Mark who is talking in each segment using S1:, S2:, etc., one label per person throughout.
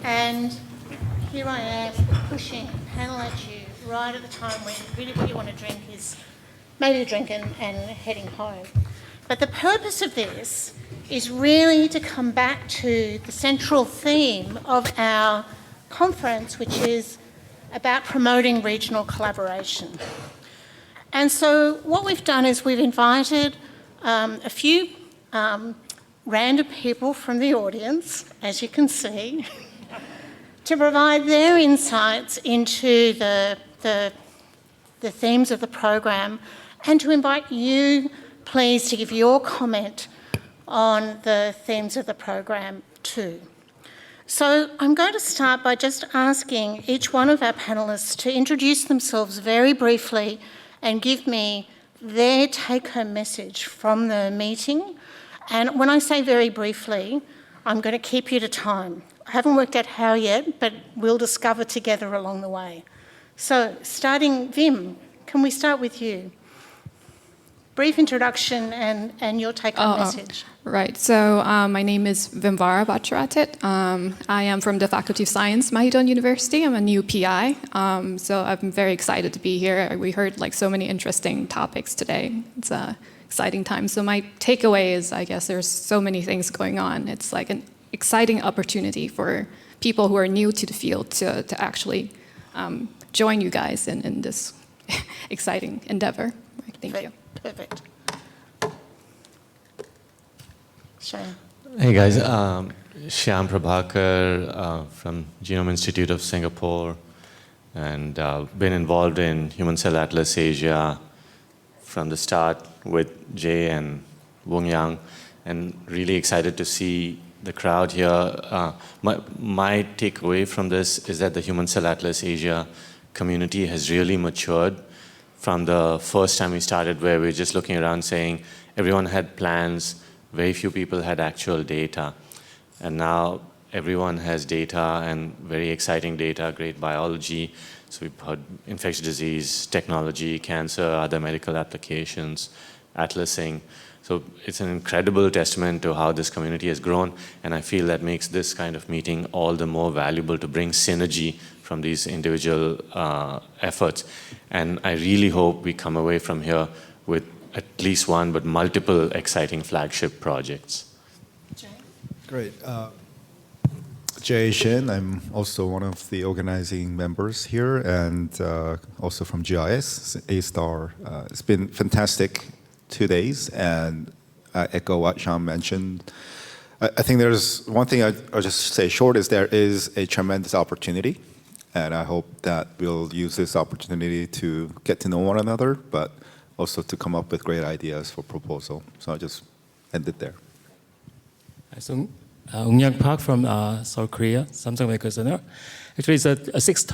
S1: And here I am pushing a panel at you right at the time when really what you want to drink is maybe a drink and heading home. But the purpose of this is really to come back to the central theme of our conference, which is about promoting regional collaboration. And so what we've done is we've invited a few random people from the audience, as you can see, to provide their insights into the themes of the program, and to invite you, please, to give your comment on the themes of the program too. So I'm going to start by just asking each one of our panellists to introduce themselves very briefly and give me their take-home message from the meeting. And when I say very briefly, I'm going to keep you to time. I haven't worked out how yet, but we'll discover together along the way. So starting, Wim, can we start with you? Brief introduction and your take-home message.
S2: Right. So my name is Vimvara Bacharatit. I am from the Faculty of Science, Mahidol University. I'm a new PI. So I'm very excited to be here. We heard so many interesting topics today. It's an exciting time. So my takeaway is, I guess there's so many things going on. It's like an exciting opportunity for people who are new to the field to actually join you guys in this exciting endeavor. Thank you.
S1: Perfect. Shyam.
S3: Hey guys, Shyam Prabhakar from Genome Institute of Singapore, and been involved in Human Cell Atlas Asia from the start with Jay and Wong Yang, and really excited to see the crowd here. My takeaway from this is that the Human Cell Atlas Asia community has really matured from the first time we started, where we were just looking around saying everyone had plans, very few people had actual data. And now everyone has data, and very exciting data, great biology. So we've heard infectious disease, technology, cancer, other medical applications, atlasing. So it's an incredible testament to how this community has grown, and I feel that makes this kind of meeting all the more valuable to bring synergy from these individual efforts. And I really hope we come away from here with at least one, but multiple exciting flagship projects.
S1: Jay?
S4: Great. Jay Shin, I'm also one of the organizing members here, and also from GIS, A-STAR. It's been fantastic 2 days, and I echo what Shyam mentioned. I think there's one thing I'll just say short is there is a tremendous opportunity, and I hope that we'll use this opportunity to get to know one another, but also to come up with great ideas for proposal. So I'll just end it there.
S5: So, Ung Yang Park from South Korea, Samsung Medical Center. Actually, it's a sixth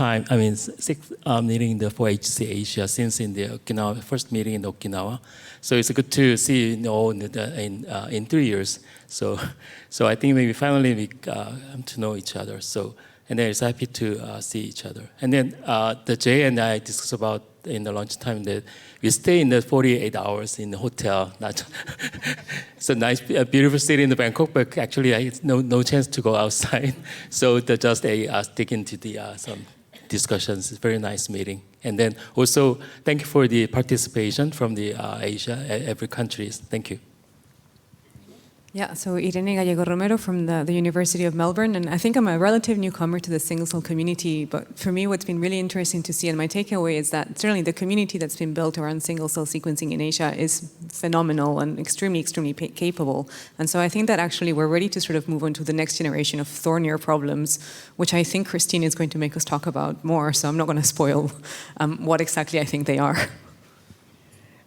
S5: meeting for HC Asia since in the Okinawa, first meeting in Okinawa. So it's good to see in 3 years. So I think maybe finally we come to know each other. So, and then it's happy to see each other. And then the Jay and I discussed about in the lunchtime that we stay in the 48 hours in the hotel. It's a nice, beautiful city in the Bangkok, but actually I had no chance to go outside. So just stick into the some discussions. It's a very nice meeting. And then also thank you for the participation from the Asia, every country. Thank you.
S6: Yeah, so Irene Gallego Romero from the University of Melbourne, and I think I'm a relative newcomer to the single-cell community, but for me what's been really interesting to see, and my takeaway is that certainly the community that's been built around single-cell sequencing in Asia is phenomenal and extremely capable. And so I think that actually we're ready to sort of move on to the next generation of thornier problems, which I think Christine is going to make us talk about more, so I'm not going to spoil what exactly I think they are.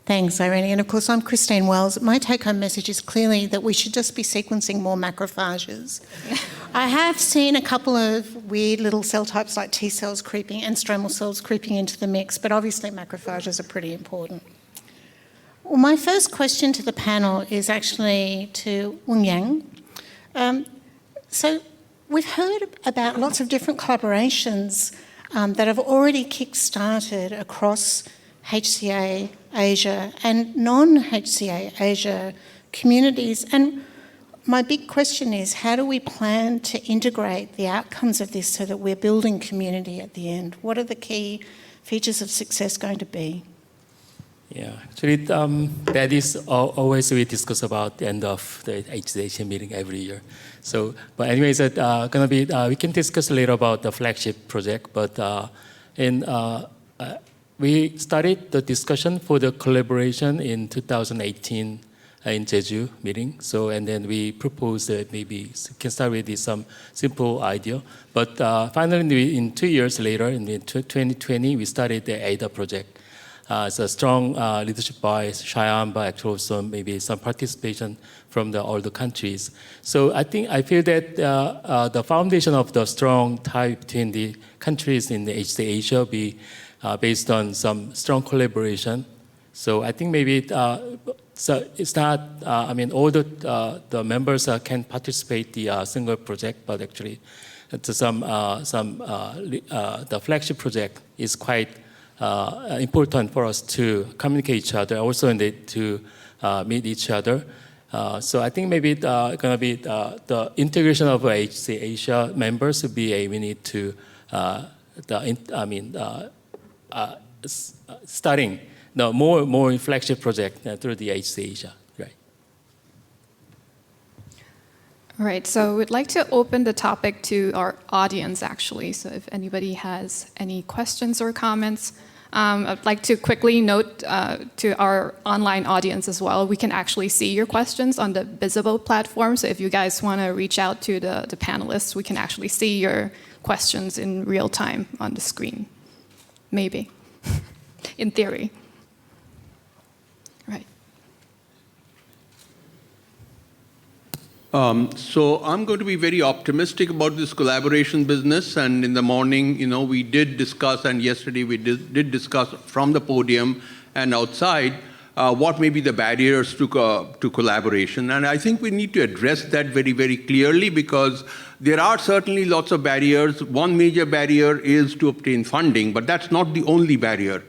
S1: Thanks, Irene. And of course, I'm Christine Wells. My take-home message is clearly that we should just be sequencing more macrophages. I have seen a couple of weird little cell types like T cells creeping and stromal cells creeping into the mix, but obviously macrophages are pretty important. Well, my first question to the panel is actually to Wong Yang. So we've heard about lots of different collaborations that have already kick-started across HCA Asia and non-HCA Asia communities. And my big question is, how do we plan to integrate the outcomes of this so that we're building community at the end? What are the key features of success going to be?
S5: Yeah, actually, that is always we discuss about the end of the HCAsia meeting every year. So, but anyways, gonna be we can discuss later about the flagship project. But we started the discussion for the collaboration in 2018 in Jeju meeting. So, and then we proposed that maybe we can start with some simple idea. But finally, in 2 years later, in 2020, we started the ADA project. It's a strong leadership by Shyam, but also maybe some participation from all the countries. So I feel that the foundation of the strong tie between the countries in the HCAsia will be based on some strong collaboration. So I think maybe so it's not. I mean, all the members can participate the single project, but actually, it's the flagship project is quite important for us to communicate each other, also to meet each other. So I think maybe it's going to be the integration of HCAsia members would be we need to starting the more flagship project through the HCAsia.
S2: All right, so we'd like to open the topic to our audience, actually. So if anybody has any questions or comments, I'd like to quickly note to our online audience as well, we can actually see your questions on the Visible platform. So if you guys want to reach out to the panelists, we can actually see your questions in real time on the screen. Maybe, in theory. Right.
S7: So I'm going to be very optimistic about this collaboration business. And in the morning, we did discuss, and yesterday we did discuss from the podium and outside what may be the barriers to collaboration. And I think we need to address that very, very clearly, because there are certainly lots of barriers. One major barrier is to obtain funding, but that's not the only barrier.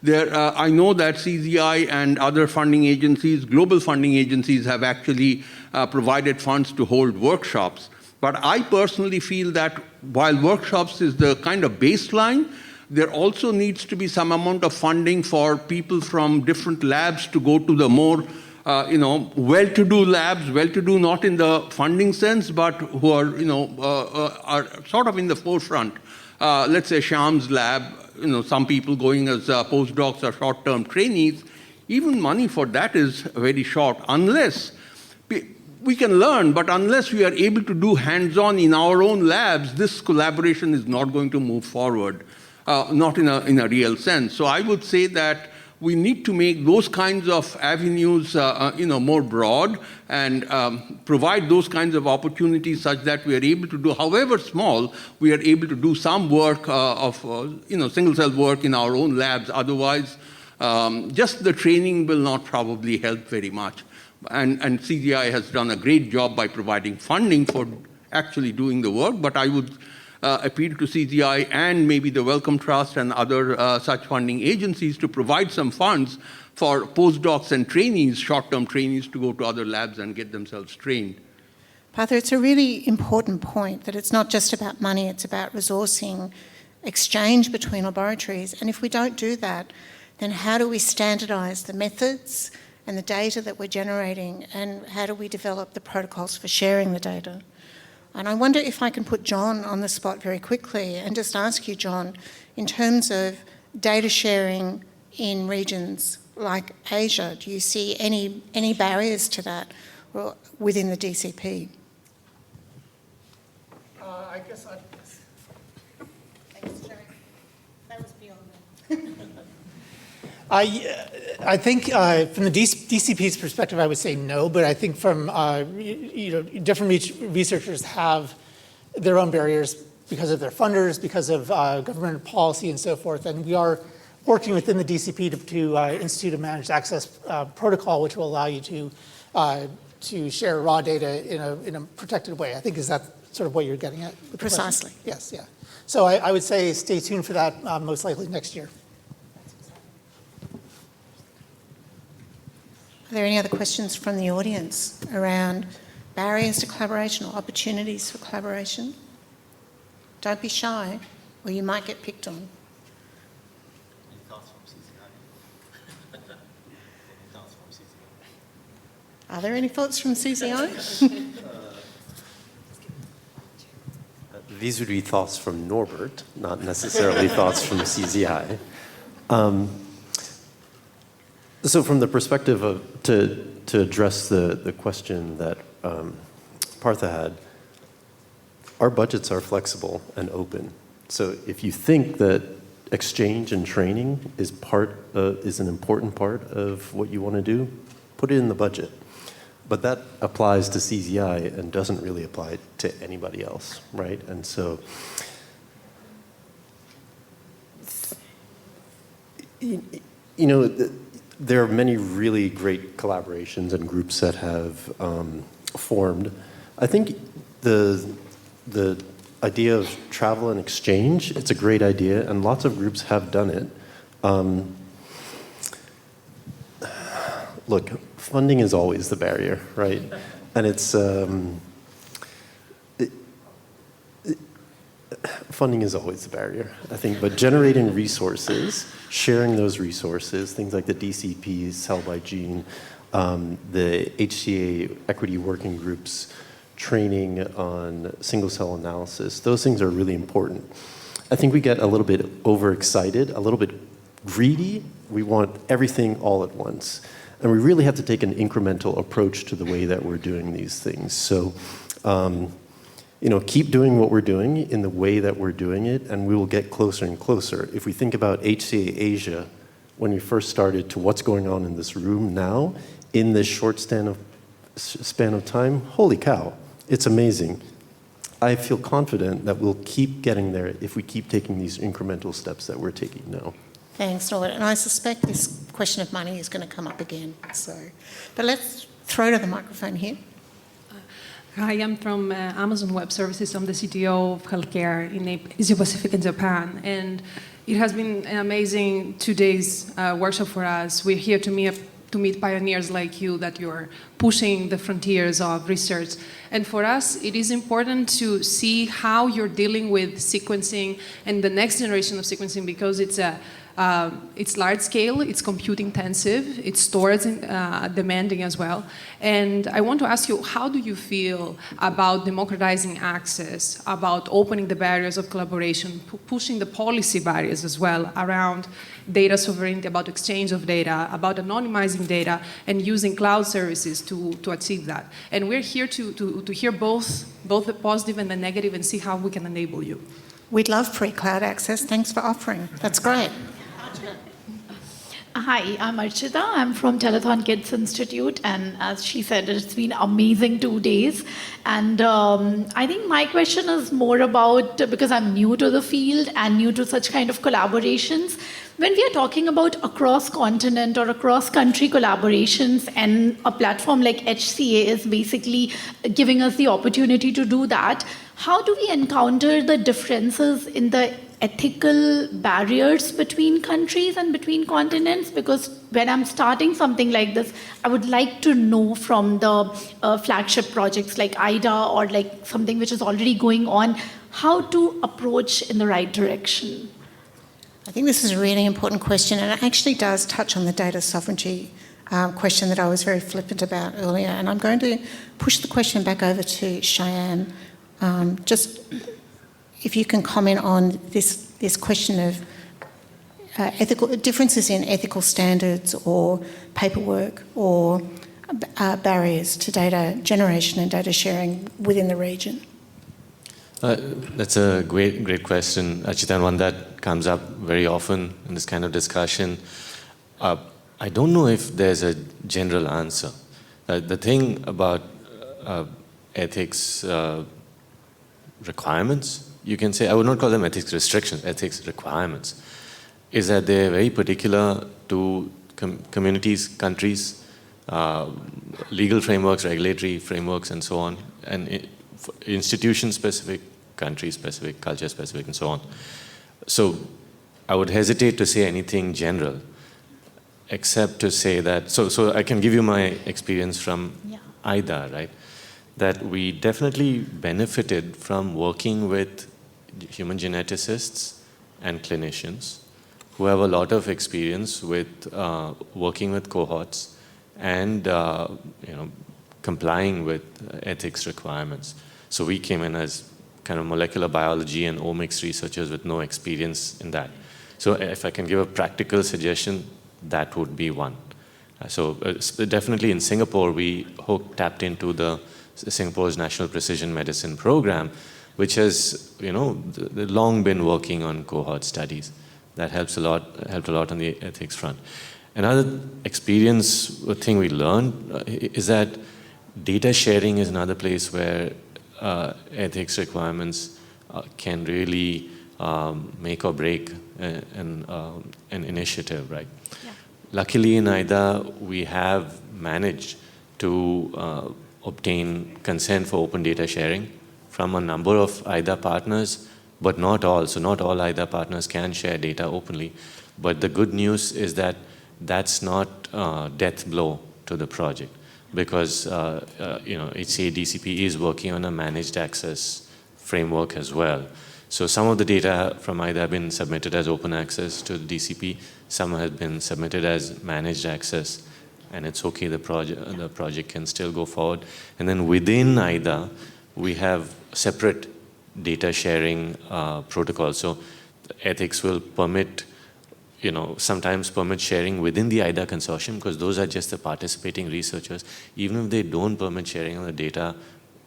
S7: I know that CZI and other funding agencies, global funding agencies, have actually provided funds to hold workshops. But I personally feel that while workshops is the kind of baseline, there also needs to be some amount of funding for people from different labs to go to the more well-to-do labs, well-to-do not in the funding sense, but who are sort of in the forefront. Let's say Shyam's lab, some people going as postdocs or short-term trainees, even money for that is very short, unless we can learn, but unless we are able to do hands-on in our own labs, this collaboration is not going to move forward, not in a real sense. So I would say that we need to make those kinds of avenues more broad and provide those kinds of opportunities such that we are able to do, however small, we are able to do some work of single-cell work in our own labs. Otherwise, just the training will not probably help very much. And CZI has done a great job by providing funding for actually doing the work, but I would appeal to CZI and maybe the Wellcome Trust and other such funding agencies to provide some funds for postdocs and trainees, short-term trainees, to go to other labs and get themselves trained.
S1: Partha, it's a really important point that it's not just about money, it's about resourcing, exchange between laboratories. And if we don't do that, then how do we standardise the methods and the data that we're generating, and how do we develop the protocols for sharing the data? And I wonder if I can put John on the spot very quickly and just ask you, John, in terms of data sharing in regions like Asia, do you see any barriers to that within the DCP?
S8: I guess I'd...
S1: Thanks, Jerry. That was beyond me.
S8: I think from the DCP's perspective, I would say no, but I think from, different researchers have their own barriers because of their funders, because of government policy and so forth, and we are working within the DCP to institute a managed access protocol, which will allow you to share raw data in a protected way. I think is that sort of what you're getting at?
S1: Precisely.
S8: Yes, yeah. So I would say stay tuned for that most likely next year.
S1: Are there any other questions from the audience around barriers to collaboration or opportunities for collaboration? Don't be shy, or you might get picked on. Are there any thoughts from CCI?
S9: These would be thoughts from Norbert, not necessarily thoughts from CZI. So from the perspective of, to address the question that Partha had, our budgets are flexible and open. So if you think that exchange and training is an important part of what you want to do, put it in the budget. But that applies to CZI and doesn't really apply to anybody else, right? And so, you know, there are many really great collaborations and groups that have formed. I think the idea of travel and exchange, it's a great idea, and lots of groups have done it. Look, funding is always the barrier, right? And it's funding is always the barrier, I think. But generating resources, sharing those resources, things like the DCPs, Cell by Gene, the HCA equity working groups, training on single cell analysis, those things are really important. I think we get a little bit overexcited, a little bit greedy. We want everything all at once. And we really have to take an incremental approach to the way that we're doing these things. So, you know, keep doing what we're doing in the way that we're doing it, and we will get closer and closer. If we think about HCA Asia, when we first started, to what's going on in this room now, in this short span of time, holy cow, it's amazing. I feel confident that we'll keep getting there if we keep taking these incremental steps that we're taking now.
S1: Thanks, Norbert. And I suspect this question of money is going to come up again. But let's throw to the microphone here.
S10: Hi, I'm from Amazon Web Services. I'm the CTO of healthcare in Asia Pacific and Japan. And it has been an amazing 2 days workshop for us. We're here to meet pioneers like you, that you're pushing the frontiers of research. And for us, it is important to see how you're dealing with sequencing and the next generation of sequencing, because it's large scale, it's compute intensive, it's storage demanding as well. And I want to ask you, how do you feel about democratizing access, about opening the barriers of collaboration, pushing the policy barriers as well around data sovereignty, about exchange of data, about anonymizing data, and using cloud services to achieve that? And we're here to hear both the positive and the negative and see how we can enable you.
S1: We'd love free cloud access. Thanks for offering. That's great.
S11: Hi, I'm Archita. I'm from Telethon Kids Institute, and as she said, it's been amazing 2 days. And I think my question is more about, because I'm new to the field and new to such kind of collaborations, when we are talking about across continent or across country collaborations, and a platform like HCA is basically giving us the opportunity to do that, how do we encounter the differences in the ethical barriers between countries and between continents? Because when I'm starting something like this, I would like to know from the flagship projects like IDA or like something which is already going on, how to approach in the right direction.
S1: I think this is a really important question, and it actually does touch on the data sovereignty question that I was very flippant about earlier. And I'm going to push the question back over to Cheyenne. Just if you can comment on this question of ethical differences in ethical standards or paperwork or barriers to data generation and data sharing within the region.
S3: That's a great question, Archita, and one that comes up very often in this kind of discussion. I don't know if there's a general answer. The thing about ethics requirements, you can say, I would not call them ethics restrictions, ethics requirements, is that they're very particular to communities, countries, legal frameworks, regulatory frameworks, and so on, and institution-specific, country-specific, culture-specific, and so on. So I would hesitate to say anything general, except to say that, so I can give you my experience from IDA, right? that we definitely benefited from working with human geneticists and clinicians who have a lot of experience with working with cohorts and complying with ethics requirements. So we came in as kind of molecular biology and omics researchers with no experience in that. So if I can give a practical suggestion, that would be one. So definitely in Singapore, we tapped into the Singapore's National Precision Medicine Program, which has long been working on cohort studies. That helped a lot on the ethics front. Another thing we learned is that data sharing is another place where ethics requirements can really make or break an initiative, right?
S11: Yeah.
S3: Luckily in AIDA, we have managed to obtain consent for open data sharing from a number of AIDA partners, but not all. So not all AIDA partners can share data openly. But the good news is that that's not a death blow to the project, because HCA DCP is working on a managed access framework as well. So some of the data from AIDA have been submitted as open access to the DCP, some have been submitted as managed access, and it's okay, the project can still go forward. And then within AIDA, we have separate data sharing protocols. So ethics will permit, sometimes permit sharing within the AIDA consortium, because those are just the participating researchers, even if they don't permit sharing of the data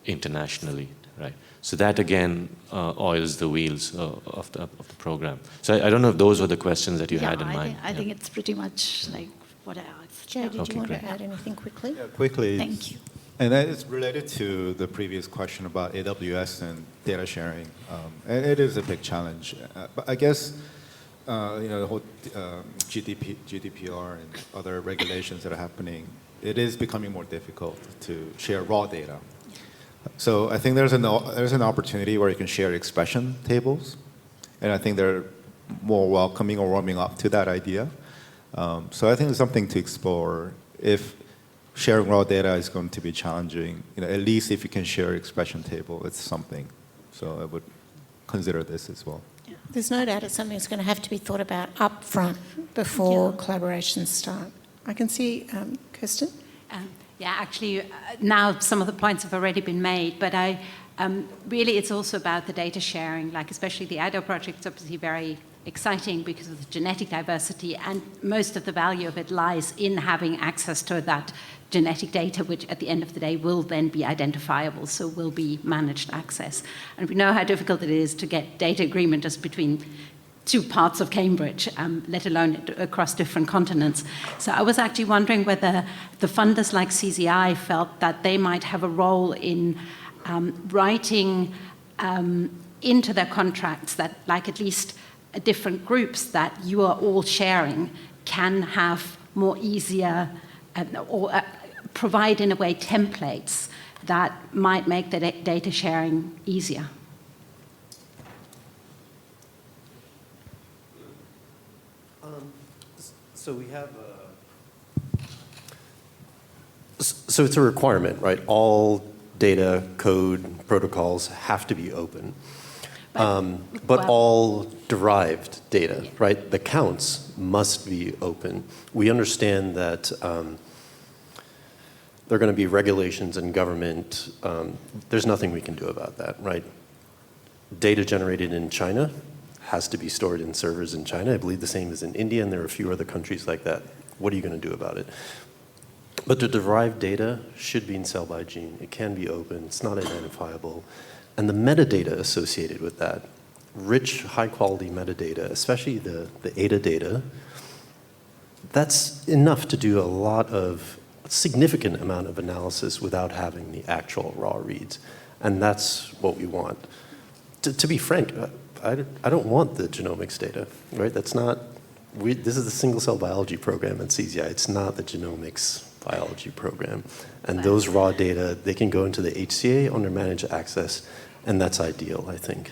S3: internationally, right? So that again oils the wheels of the program. So I don't know if those were the questions that you had in mind.
S11: I think it's pretty much like what I asked.
S1: Joe, did
S3: Okay,
S1: you want
S3: great.
S1: to add anything quickly?
S4: Yeah, quickly.
S11: Thank you.
S4: And that is related to the previous question about AWS and data sharing. And it is a big challenge. But I guess the whole GDPR and other regulations that are happening, it is becoming more difficult to share raw data. So I think there's an opportunity where you can share expression tables, and I think they're more welcoming or warming up to that idea. So I think it's something to explore. If sharing raw data is going to be challenging, at least if you can share expression table, it's something. So I would consider this as well.
S1: There's no doubt it's something that's going to have to be thought about up front before collaborations start. I can see Kirsten.
S12: Yeah, actually, now some of the points have already been made, but really it's also about the data sharing, like especially the IDO project is obviously very exciting because of the genetic diversity, and most of the value of it lies in having access to that genetic data, which at the end of the day will then be identifiable, so will be managed access. And we know how difficult it is to get data agreement just between two parts of Cambridge, let alone across different continents. So I was actually wondering whether the funders like CZI felt that they might have a role in writing into their contracts that, like, at least different groups that you are all sharing can have more easier or provide in a way templates that might make the data sharing easier.
S9: So we have so it's a requirement, right? All data, code, protocols have to be open. But all derived data, right? The counts must be open. We understand that there are going to be regulations in government. There's nothing we can do about that, right? Data generated in China has to be stored in servers in China. I believe the same is in India, and there are a few other countries like that. What are you going to do about it? But the derived data should be in cell by gene. It can be open. It's not identifiable. And the metadata associated with that, rich, high-quality metadata, especially the ADA data, that's enough to do a significant amount of analysis without having the actual raw reads. And that's what we want. To be frank, I don't want the genomics data, right? That's not, this is the single-cell biology program at CZI. It's not the genomics biology program. And those raw data, they can go into the HCA under managed access, and that's ideal, I think.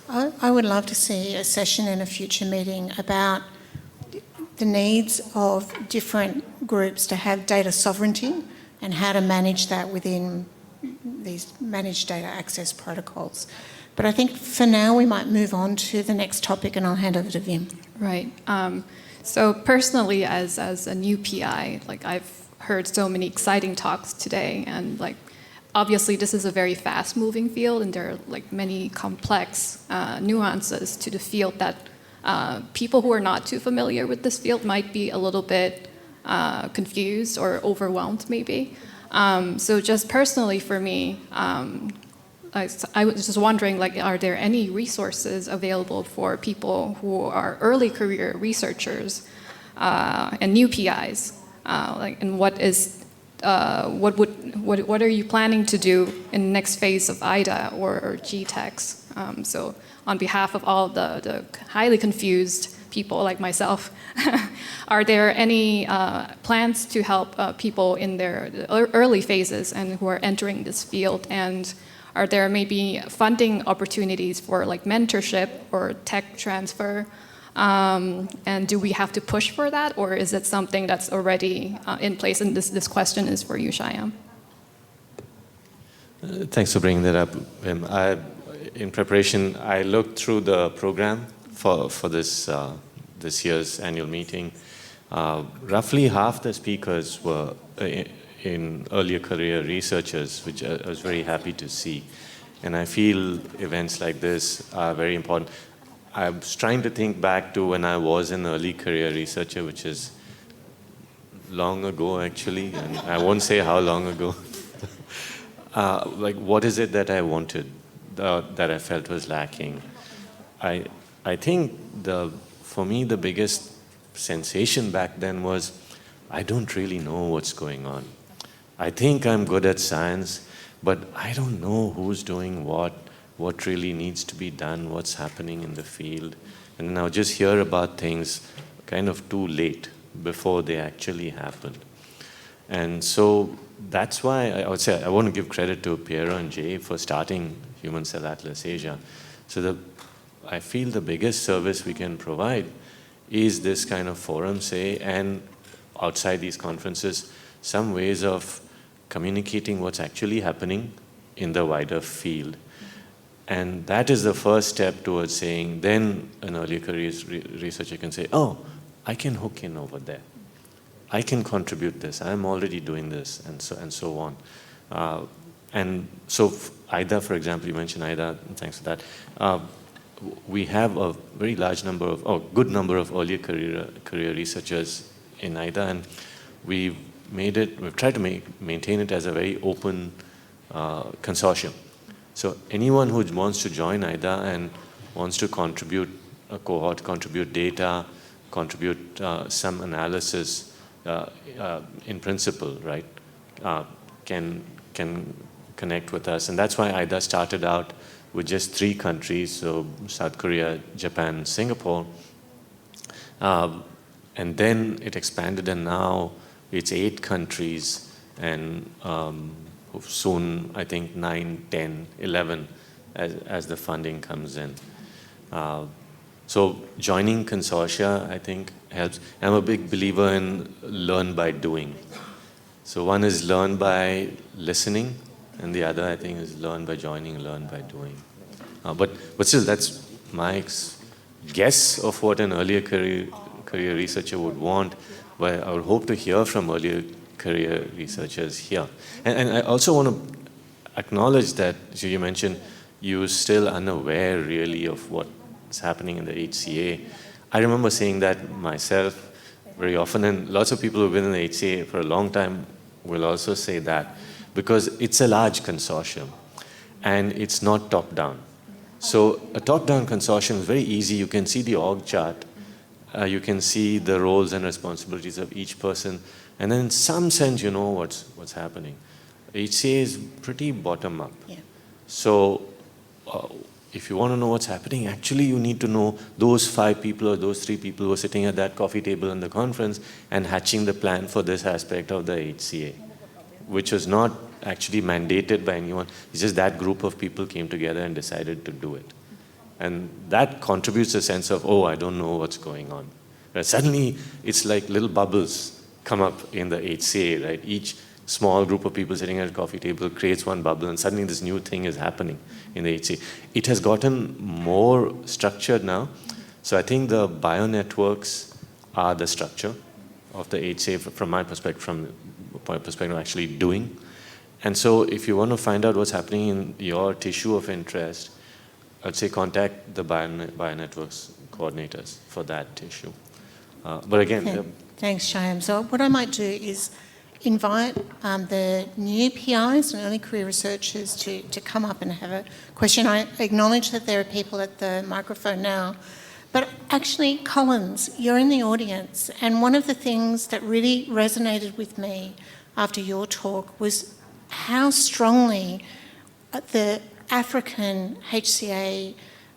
S1: I would love to see a session in a future meeting about the needs of different groups to have data sovereignty and how to manage that within these managed data access protocols. But I think for now we might move on to the next topic, and I'll hand over to Vim.
S2: Right. So personally, as a new PI, like I've heard so many exciting talks today, and like obviously this is a very fast-moving field, and there are like many complex nuances to the field that people who are not too familiar with this field might be a little bit confused or overwhelmed, maybe. So just personally for me, I was just wondering, like, are there any resources available for people who are early career researchers and new PIs? And what are you planning to do in the next phase of IDA or GTEx? So on behalf of all the highly confused people like myself, are there any plans to help people in their early phases and who are entering this field? And are there maybe funding opportunities for like mentorship or tech transfer? And do we have to push for that, or is it something that's already in place? And this question is for you, Shyam.
S3: Thanks for bringing that up, Wim. In preparation, I looked through the program for this this year's annual meeting. Roughly half the speakers were in earlier career researchers, which I was very happy to see. And I feel events like this are very important. I was trying to think back to when I was an early career researcher, which is long ago actually, and I won't say how long ago. Like, what is it that I wanted, that I felt was lacking? I think for me the biggest sensation back then was I don't really know what's going on. I think I'm good at science, but I don't know who's doing what really needs to be done, what's happening in the field. And then I'll just hear about things kind of too late before they actually happen. And so that's why I would say I want to give credit to Piero and Jay for starting Human Cell Atlas Asia. So I feel the biggest service we can provide is this kind of forum, say, and outside these conferences, some ways of communicating what's actually happening in the wider field. And that is the first step towards saying, then an early career researcher can say, oh, I can hook in over there. I can contribute this. I'm already doing this, and so on. And so IDA, for example, you mentioned IDA, and thanks for that. We have a very large number of, good number of early career researchers in IDA, and we've tried to maintain it as a very open consortium. So anyone who wants to join IDA and wants to contribute a cohort, contribute data, contribute some analysis in principle, right, can connect with us. And that's why IDA started out with just 3 countries, so South Korea, Japan, Singapore. And then it expanded, and now it's 8 countries, and soon, I think, 9, 10, 11, as the funding comes in. So joining consortia, I think, helps. I'm a big believer in learn by doing. So one is learn by listening, and the other, I think, is learn by joining, learn by doing. But still, that's my guess of what an earlier career researcher would want, but I would hope to hear from earlier career researchers here. And I also want to acknowledge that, so you mentioned you're still unaware really of what's happening in the HCA. I remember saying that myself very often, and lots of people who've been in the HCA for a long time will also say that, because it's a large consortium and it's not top-down. So a top-down consortium is very easy. You can see the org chart. You can see the roles and responsibilities of each person. And then in some sense, you know what's happening. HCA is pretty bottom-up.
S1: Yeah.
S3: So if you want to know what's happening, actually you need to know those 5 people or those 3 people who are sitting at that coffee table in the conference and hatching the plan for this aspect of the HCA, which was not actually mandated by anyone. It's just that group of people came together and decided to do it. And that contributes a sense of, oh, I don't know what's going on. But suddenly, it's like little bubbles come up in the HCA, right? Each small group of people sitting at a coffee table creates one bubble, and suddenly this new thing is happening in the HCA. It has gotten more structured now. So I think the bio-networks are the structure of the HCA from my perspective, of actually doing. And so if you want to find out what's happening in your tissue of interest, I'd say contact the bio-networks coordinators for that tissue. But again,
S1: Thanks, Shyam. So what I might do is invite the new PIs and early career researchers to come up and have a question. I acknowledge that there are people at the microphone now, but actually, Collins, you're in the audience, and one of the things that really resonated with me after your talk was how strongly the African HCA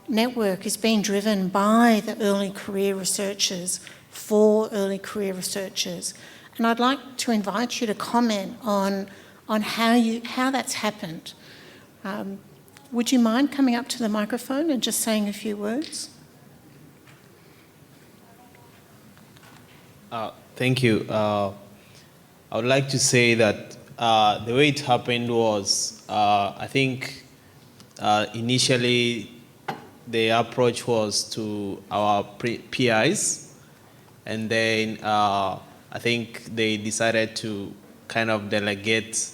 S1: network is being driven by the early career researchers for early career researchers. And I'd like to invite you to comment on how that's happened. Would you mind coming up to the microphone and just saying a few words?
S13: Thank you. I would like to say that the way it happened was, I think initially the approach was to our PIs, and then I think they decided to kind of delegate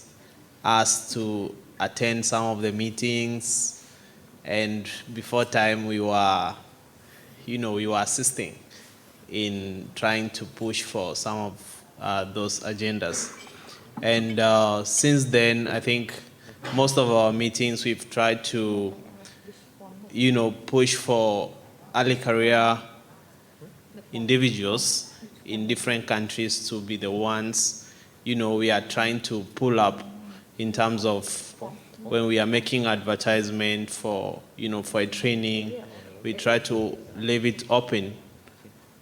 S13: us to attend some of the meetings, and before time we were assisting in trying to push for some of those agendas. And since then, I think most of our meetings we've tried to, push for early career individuals in different countries to be the ones, we are trying to pull up in terms of when we are making advertisement for, for a training, we try to leave it open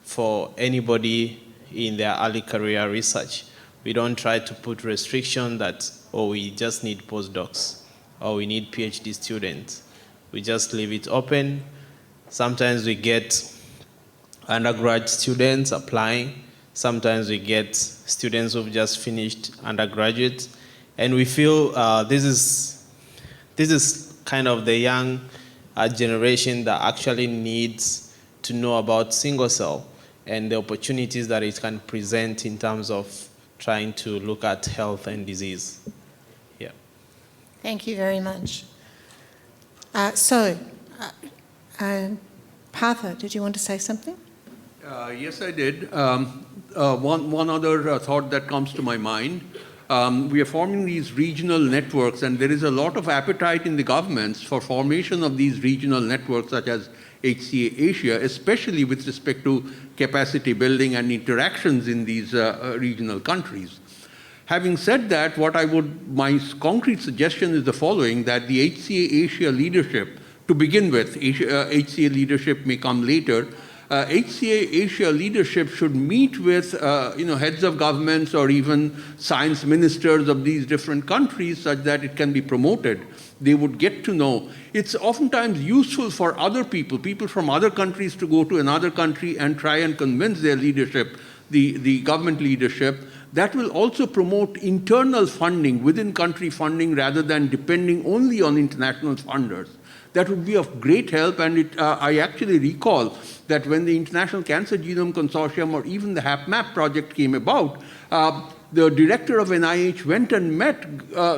S13: for anybody in their early career research. We don't try to put restriction that, we just need postdocs or we need PhD students. We just leave it open. Sometimes we get undergrad students applying. Sometimes we get students who've just finished undergraduate. And we feel this is kind of the young generation that actually needs to know about single cell and the opportunities that it can present in terms of trying to look at health and disease. Yeah.
S1: Thank you very much. Partha, did you want to say something?
S7: Yes, I did. One other thought that comes to my mind. We are forming these regional networks, and there is a lot of appetite in the governments for formation of these regional networks such as HCA Asia, especially with respect to capacity building and interactions in these regional countries. Having said that, my concrete suggestion is the following, that the HCA Asia leadership, to begin with, HCA leadership may come later, HCA Asia leadership should meet with heads of governments or even science ministers of these different countries such that it can be promoted. They would get to know. It's oftentimes useful for other people from other countries to go to another country and try and convince their leadership, the government leadership. That will also promote internal funding, within country funding, rather than depending only on international funders. That would be of great help, and I actually recall that when the International Cancer Genome Consortium or even the HapMap project came about, the director of NIH went and met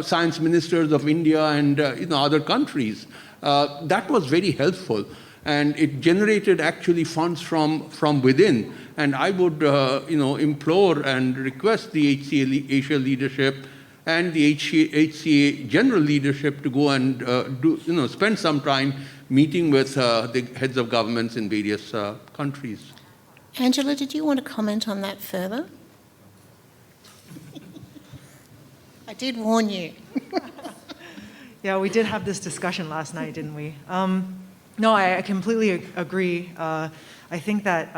S7: science ministers of India and other countries. That was very helpful, and it generated actually funds from within. And I would implore and request the HCA Asia leadership and the HCA general leadership to go and spend some time meeting with the heads of governments in various countries.
S1: Angela, did you want to comment on that further? I did warn you.
S14: Yeah, we did have this discussion last night, didn't we? No, I completely agree. I think that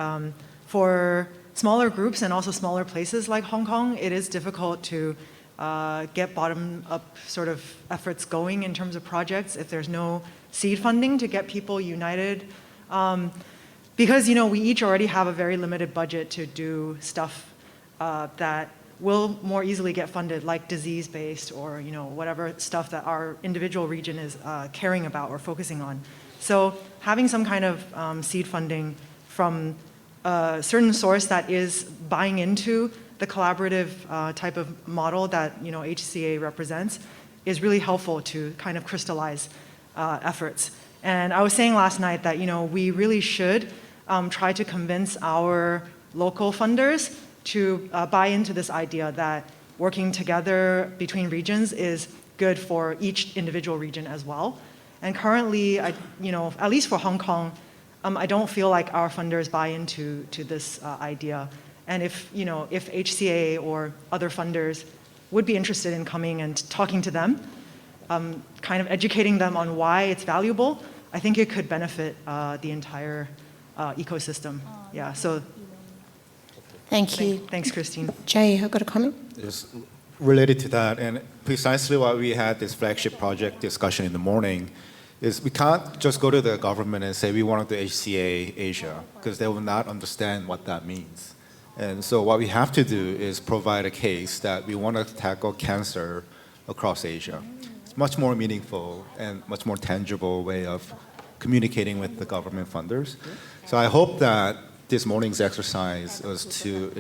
S14: for smaller groups and also smaller places like Hong Kong, it is difficult to get bottom-up sort of efforts going in terms of projects if there's no seed funding to get people united. Because we each already have a very limited budget to do stuff that will more easily get funded, like disease-based or whatever stuff that our individual region is caring about or focusing on. So having some kind of seed funding from a certain source that is buying into the collaborative type of model that HCA represents is really helpful to kind of crystallize efforts. And I was saying last night that we really should try to convince our local funders to buy into this idea that working together between regions is good for each individual region as well. And currently, at least for Hong Kong, I don't feel like our funders buy into this idea. And if HCA or other funders would be interested in coming and talking to them, kind of educating them on why it's valuable, I think it could benefit the entire ecosystem. Yeah. So.
S1: Thank you.
S14: Thanks, Christine.
S1: Jay, you got a comment?
S4: Yes, related to that, and precisely why we had this flagship project discussion in the morning, is we can't just go to the government and say we want to do HCA Asia, because they will not understand what that means. And so what we have to do is provide a case that we want to tackle cancer across Asia. It's much more meaningful and much more tangible way of communicating with the government funders. So I hope that this morning's exercise was to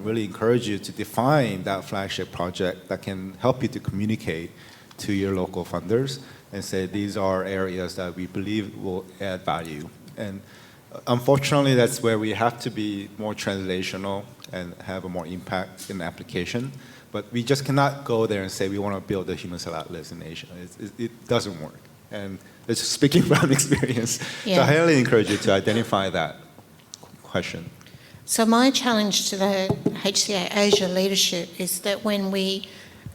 S4: really encourage you to define that flagship project that can help you to communicate to your local funders and say these are areas that we believe will add value. And unfortunately, that's where we have to be more translational and have a more impact in the application. But we just cannot go there and say we want to build a human cell atlas in Asia. It doesn't work. And it's speaking from experience.
S1: Yeah.
S4: So I highly encourage you to identify that question.
S1: So my challenge to the HCA Asia leadership is that when we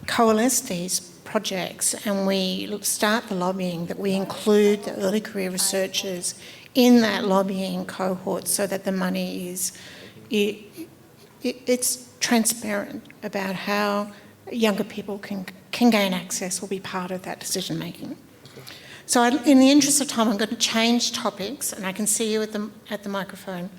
S1: coalesce these projects and we start the lobbying, that we include the early career researchers in that lobbying cohort so that the money is, it's transparent about how younger people can gain access or be part of that decision making. So in the interest of time, I'm going to change topics, and I can see you at the microphone.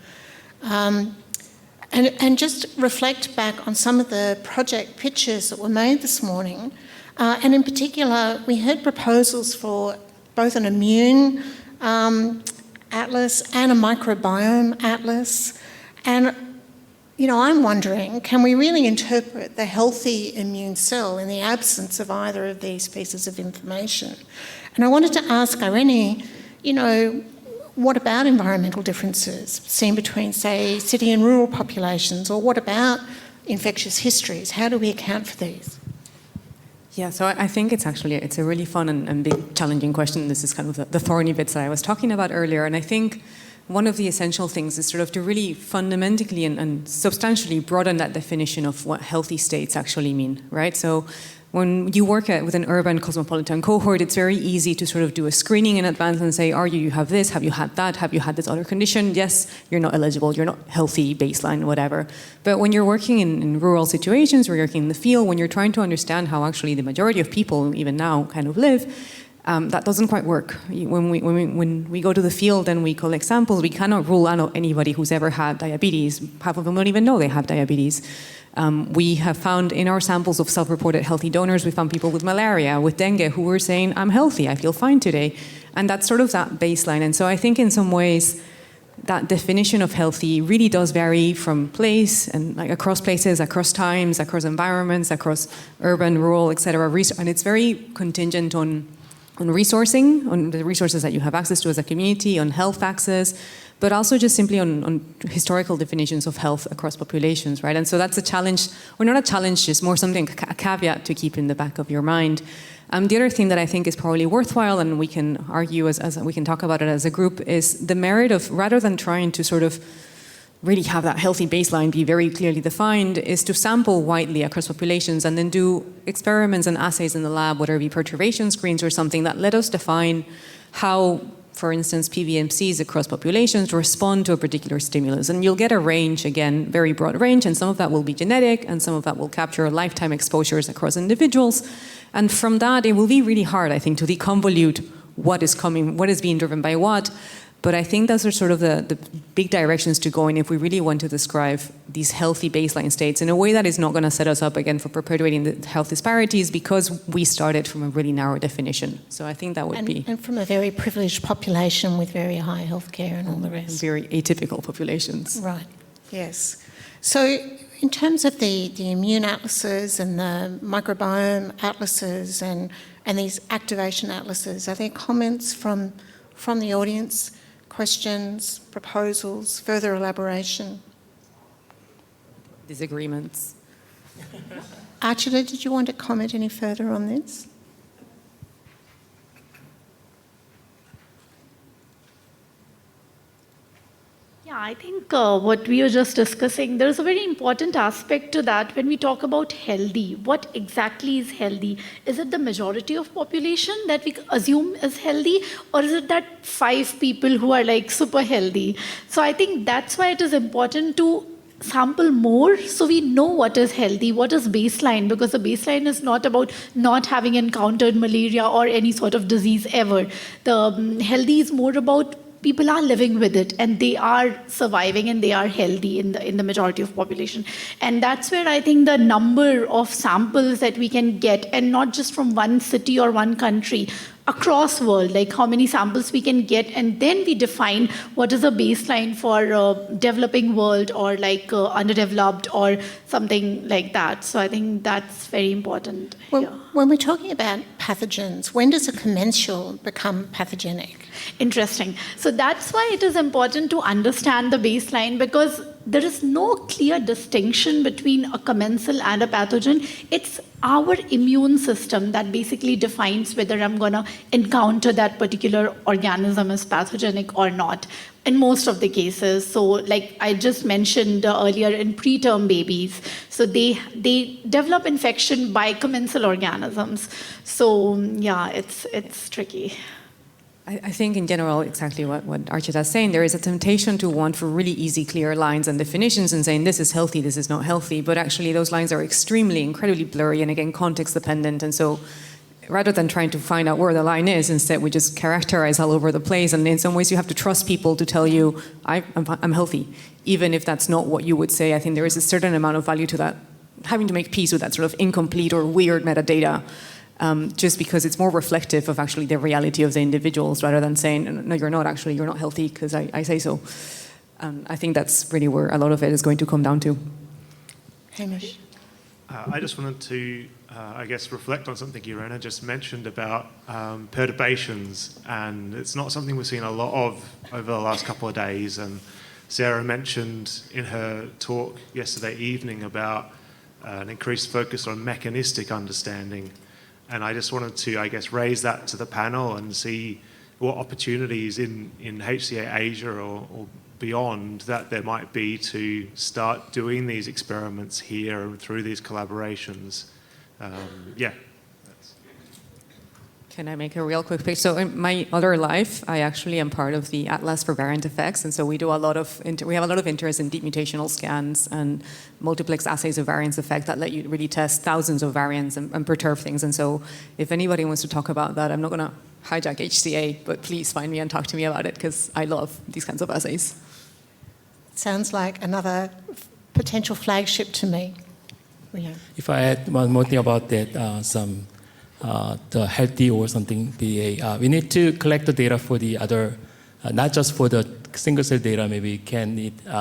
S1: And just reflect back on some of the project pitches that were made this morning. And in particular, we heard proposals for both an immune atlas and a microbiome atlas. And, I'm wondering, can we really interpret the healthy immune cell in the absence of either of these pieces of information? And I wanted to ask Irene, what about environmental differences seen between, say, city and rural populations? Or what about infectious histories? How do we account for these?
S6: Yeah, so I think it's a really fun and big challenging question. This is kind of the thorny bits that I was talking about earlier. And I think one of the essential things is sort of to really fundamentally and substantially broaden that definition of what healthy states actually mean, right? So when you work with an urban cosmopolitan cohort, it's very easy to sort of do a screening in advance and say, you have this, have you had that, have you had this other condition? Yes, you're not eligible, you're not healthy, baseline, whatever. But when you're working in rural situations, where you're working in the field, when you're trying to understand how actually the majority of people, even now, kind of live, that doesn't quite work. When we go to the field and we collect samples, we cannot rule out anybody who's ever had diabetes. Half of them don't even know they have diabetes. We have found in our samples of self-reported healthy donors, we found people with malaria, with dengue, who were saying, I'm healthy, I feel fine today. And that's sort of that baseline. And so I think in some ways, that definition of healthy really does vary from place and across places, across times, across environments, across urban, rural, et cetera. And it's very contingent on resourcing, on the resources that you have access to as a community, on health access, but also just simply on historical definitions of health across populations, right? And so that's a challenge, or not a challenge, just more something, a caveat to keep in the back of your mind. The other thing that I think is probably worthwhile, and we can argue as we can talk about it as a group, is the merit of, rather than trying to sort of really have that healthy baseline be very clearly defined, is to sample widely across populations and then do experiments and assays in the lab, whether it be perturbation screens or something, that let us define how, for instance, PBMCs across populations respond to a particular stimulus. And you'll get a range, again, very broad range, and some of that will be genetic, and some of that will capture lifetime exposures across individuals. And from that, it will be really hard, I think, to deconvolute what is being driven by what. But I think those are sort of the big directions to go in if we really want to describe these healthy baseline states in a way that is not going to set us up again for perpetuating the health disparities because we started from a really narrow definition. So I think that would be...
S1: And from a very privileged population with very high healthcare and all the rest.
S6: Very atypical populations.
S1: Right, yes. So in terms of the immune atlases and the microbiome atlases and these activation atlases, are there comments from the audience, questions, proposals, further elaboration?
S6: Disagreements.
S1: Archita, did you want to comment any further on this?
S11: Yeah, I think what we were just discussing, there's a very important aspect to that when we talk about healthy. What exactly is healthy? Is it the majority of population that we assume is healthy, or is it that 5 people who are like super healthy? So I think that's why it is important to sample more so we know what is healthy, what is baseline, because the baseline is not about not having encountered malaria or any sort of disease ever. The healthy is more about people are living with it and they are surviving and they are healthy in the majority of population. And that's where I think the number of samples that we can get, and not just from one city or one country, across world, like how many samples we can get, and then we define what is a baseline for developing world or like underdeveloped or something like that. So I think that's very important.
S1: Well, when we're talking about pathogens, when does a commensal become pathogenic?
S11: Interesting. So that's why it is important to understand the baseline, because there is no clear distinction between a commensal and a pathogen. It's our immune system that basically defines whether I'm going to encounter that particular organism as pathogenic or not in most of the cases. So like I just mentioned earlier, in preterm babies, so they develop infection by commensal organisms. So yeah, it's tricky.
S6: I think in general, exactly what Archita is saying, there is a temptation to want for really easy, clear lines and definitions and saying this is healthy, this is not healthy, but actually those lines are incredibly blurry and again, context dependent. And so rather than trying to find out where the line is, instead we just characterize all over the place. And in some ways you have to trust people to tell you, I'm healthy, even if that's not what you would say. I think there is a certain amount of value to that, having to make peace with that sort of incomplete or weird metadata. Just because it's more reflective of actually the reality of the individuals rather than saying, no, you're not healthy because I say so. I think that's really where a lot of it is going to come down to.
S1: Hamish?
S15: I just wanted to, I guess, reflect on something Irena just mentioned about perturbations, and it's not something we've seen a lot of over the last couple of days. And Sarah mentioned in her talk yesterday evening about an increased focus on mechanistic understanding. And I just wanted to, I guess, raise that to the panel and see what opportunities in HCA Asia or beyond that there might be to start doing these experiments here and through these collaborations. Yeah.
S6: Can I make a real quick pitch? So in my other life, I actually am part of the Atlas for Variant Effects, and so we have a lot of interest in deep mutational scans and multiplex assays of variance effect that let you really test thousands of variants and perturb things. And so if anybody wants to talk about that, I'm not going to hijack HCA, but please find me and talk to me about it because I love these kinds of assays.
S1: Sounds like another potential flagship to me. Yeah.
S5: If I add one more thing about that, the healthy or something BA, we need to collect the data for the other, not just for the single cell data. Maybe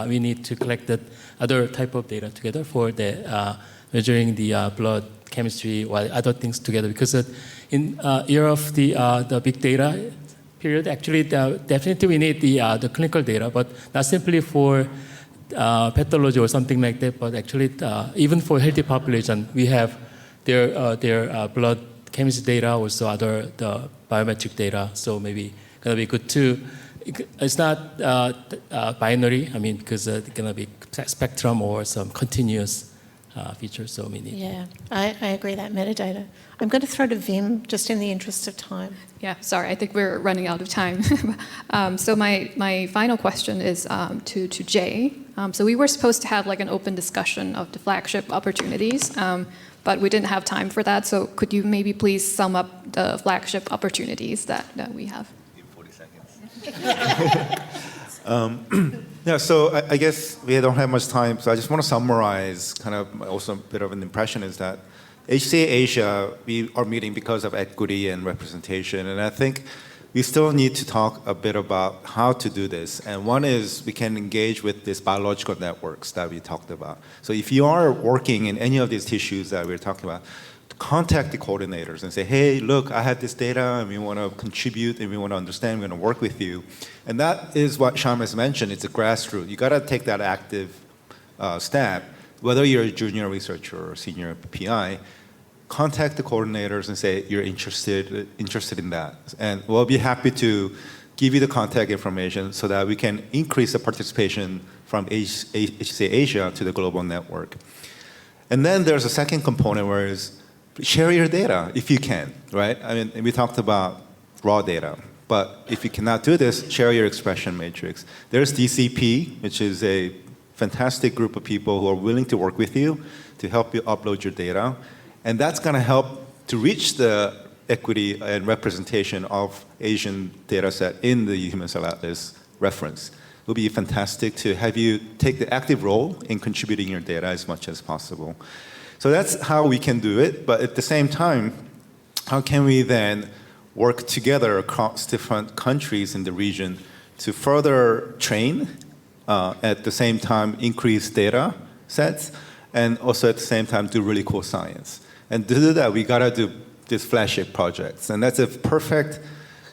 S5: we need to collect the other type of data together for the measuring the blood chemistry or other things together. Because in era of the big data period, actually definitely we need the clinical data, but not simply for pathology or something like that. But actually, even for healthy population, we have their blood chemistry data, also the biometric data. So maybe gonna be good too. It's not binary. I mean, because it's gonna be spectrum or some continuous features. So we need.
S1: Yeah, I agree that metadata. I'm going to throw to Vim just in the interest of time.
S2: Yeah, sorry, I think we're running out of time. So my final question is to Jay. So we were supposed to have like an open discussion of the flagship opportunities, but we didn't have time for that. So could you maybe please sum up the flagship opportunities that we have?
S16: In 40 seconds.
S4: Yeah, so I guess we don't have much time, so I just want to summarize kind of also a bit of an impression is that HCA Asia, we are meeting because of equity and representation, and I think we still need to talk a bit about how to do this. And one is we can engage with these biological networks that we talked about. So if you are working in any of these tissues that we're talking about, contact the coordinators and say, hey, look, I have this data and we want to contribute and we want to understand, we're going to work with you. And that is what Shyam has mentioned, it's a grassroots. You got to take that active step, whether you're a junior researcher or senior PI, contact the coordinators and say you're interested in that. And we'll be happy to give you the contact information so that we can increase the participation from HCA Asia to the global network. And then there's a second component where is share your data if you can, right? I mean, we talked about raw data, but if you cannot do this, share your expression matrix. There's DCP, which is a fantastic group of people who are willing to work with you to help you upload your data. And that's going to help to reach the equity and representation of Asian data set in the Human Cell Atlas reference. It will be fantastic to have you take the active role in contributing your data as much as possible. So that's how we can do it. But at the same time, how can we then work together across different countries in the region to further train, at the same time increase data sets, and also at the same time do really cool science. And to do that, we gotta do these flagship projects. And that's a perfect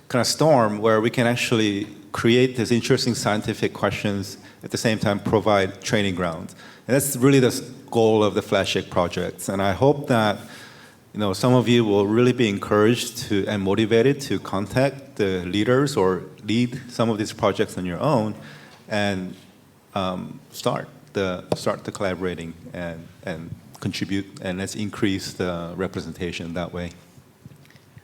S4: kind of storm where we can actually create these interesting scientific questions, at the same time provide training grounds. And that's really the goal of the flagship projects. And I hope that some of you will really be encouraged to and motivated to contact the leaders or lead some of these projects on your own and start the collaborating and contribute, and let's increase the representation that way.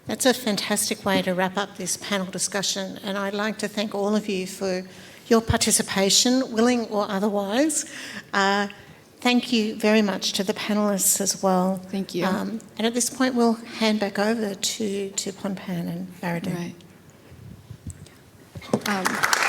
S1: That's a fantastic way to wrap up this panel discussion, and I'd like to thank all of you for your participation, willing or otherwise. Thank you very much to the panellists as well.
S2: Thank you.
S1: And at this point, we'll hand back over to Phonpan and Baradin.
S2: Right.